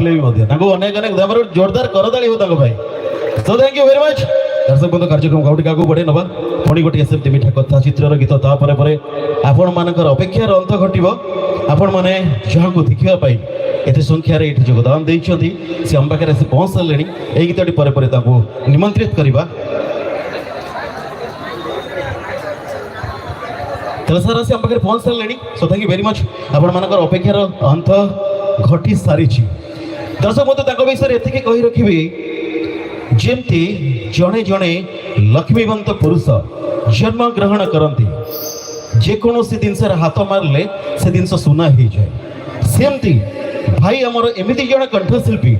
ନଥିଲେ ବି ମଧ୍ୟ ତାଙ୍କୁ ଅନେକ ଅନେକ ଆମର ଜୋରଦାର କରତାଳି ହଉ ତାଙ୍କ ପାଇଁ। So thank you very much. ଦର୍ଶକ ବନ୍ଧୁ କାର୍ଯ୍ୟକ୍ରମ ଆଉ ଟିକେ ଆଗକୁ ବଢ଼େଇ ନେବା। ପୁଣି ଗୋଟିଏ ସେମିତି ମିଠା କଥା ଚିତ୍ରର ଗୀତ ତାପରେ ପରେ ଆପଣମାନଙ୍କର ଅପେକ୍ଷାର ଅନ୍ତ ଘଟିବ। ଆପଣମାନେ ଯାହାକୁ ଦେଖିବା ପାଇଁ ଏତେ ସଂଖ୍ୟାରେ ଏଠି ଯୋଗଦାନ ଦେଇଛନ୍ତି ସେ ଆମ ପାଖରେ ଆସି ପହଞ୍ଚି ସାରିଲେଣି। ଏହି ଗୀତଟି ପରେ ପରେ ତାଙ୍କୁ ନିମନ୍ତ୍ରିତ କରିବା। ତେଣୁ ସାର୍ ଆସି ଆମ ପାଖରେ ପହଞ୍ଚି ସାରିଲେଣି। So thank you very much. ଆପଣମାନଙ୍କର ଅପେକ୍ଷାର ଅନ୍ତ ଘଟି ସାରିଛି। ଦର୍ଶକ ବନ୍ଧୁ ତାଙ୍କ ବିଷୟରେ ଏତିକି କହି ରଖିବି ଯେମିତି ଜଣେ ଜଣେ ଲକ୍ଷ୍ମୀବନ୍ତ ପୁରୁଷ ଜନ୍ମ ଗ୍ରହଣ କରନ୍ତି, ଯେକୌଣସି ଜିନିଷରେ ହାତ ମାରିଲେ ସେ ଜିନିଷ ସୁନା ହେଇଯାଏ। ସେମିତି ଭାଇ ଆମର ଏମିତି ଜଣେ କଣ୍ଠଶିଳ୍ପୀ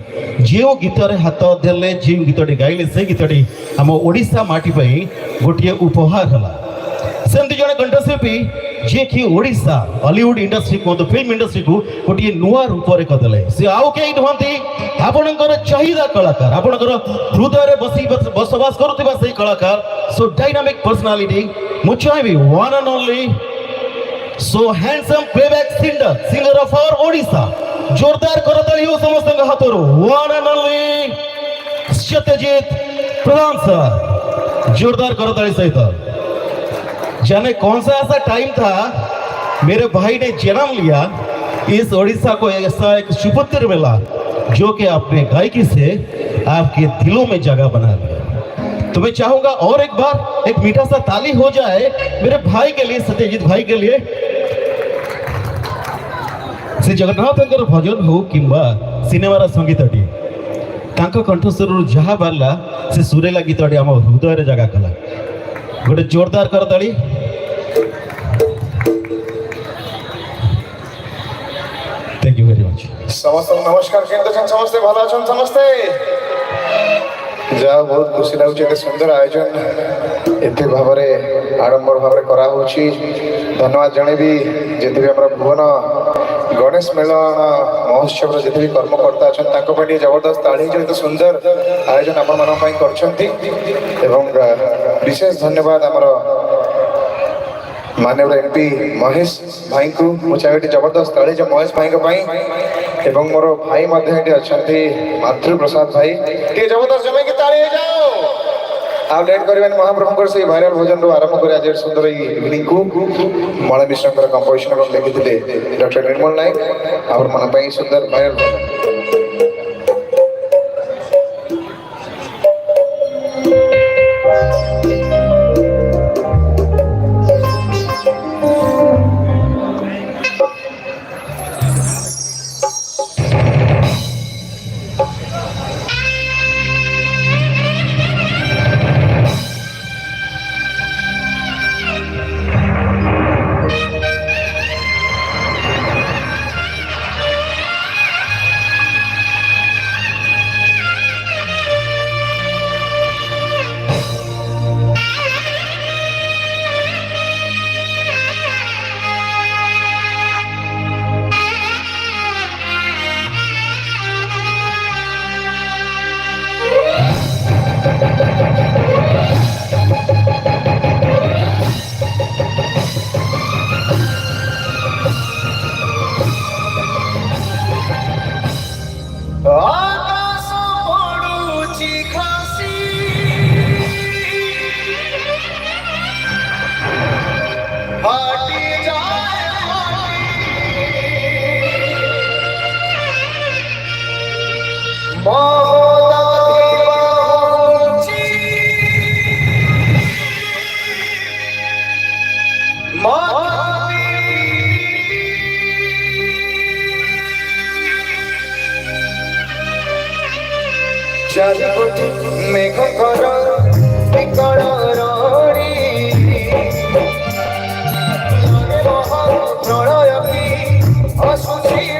ଯେଉଁ ଗୀତରେ ହାତ ଦେଲେ, ଯେଉଁ ଗୀତଟି ଗାଇଲେ ସେ ଗୀତଟି ଆମ ଓଡ଼ିଶା ମାଟି ପାଇଁ ଗୋଟିଏ ଉପହାର ହେଲା। ସେମିତି ଜଣେ କଣ୍ଠଶିଳ୍ପୀ ଯିଏକି ଓଡ଼ିଶା ହଲିଉଡ୍ ଇଣ୍ଡଷ୍ଟ୍ରି କୁହନ୍ତୁ, ଫିଲ୍ମ ଇଣ୍ଡଷ୍ଟ୍ରିକୁ ଗୋଟିଏ ନୂଆ ରୂପରେ କରିଦେଲେ। ସେ ଆଉ କେହି ନୁହନ୍ତି, ଆପଣଙ୍କର ଚାହିଦା କଳାକାର, ଆପଣଙ୍କର ହୃଦୟରେ ବସବାସ କରୁଥିବା ସେଇ କଳାକାର। ସୋ ଡାଇନାମିକ୍ ପର୍ସନାଲିଟି ମୁଁ ଚାହିଁବି one and only so handsome playback singer of our Odisha. जोरदार करताली हो समस्त हाथों। One and only Satyajit Pradhan sir, जोरदार करताली सहित। जाने कौन सा ऐसा टाइम था मेरे भाई ने जन्म लिया, इस ओडिशा को ऐसा एक सुपुत्र मिला जो कि अपने गायकी से आपके दिलों में जगह बना लिया। तो मैं चाहूंगा और एक बार एक मीठा सा ताली हो जाए मेरे भाई के लिए, सत्यजीत भाई के लिए। से जगन्नाथंकर भजन हो किंबा सिनेमार संगीतटी तांका कंठस्वरु जहाँ बारला से सुरेला गीतटी आम हृदय जगह कला। गोटे जोरदार करताली। Thank you very much. समस्त नमस्कार। केंद्र समस्ते भल अच्छा समस्ते जा बहुत खुशी लगुच। एत सुंदर आयोजन एत भाव आडंबर भाव करा धन्यवाद जनइबी जिते भी आम भुवन गणेश मेलन महोत्सव जिते भी कर्मकर्ता अच्छा जबरदस्त ताड़ी जो एत सुंदर आयोजन आपण मान विशेष धन्यवाद आमर मानव एमपी महेश भाई को मुझे जबरदस्त ताड़ी जो महेश भाई एवं मोर भाई अच्छा मातृ प्रसाद भाई जबरदस्त जमे की ताड़ी जाओ। आप लेट करें महाप्रभु से भाइराल भजन आरंभ कर आज सुंदर इवनिंग को मणि मिश्र कंपोजिशन लिखी डॉक्टर निर्मल नायक और मन सुंदर भाइराल भजन। मेघ कर प्रलय की असुची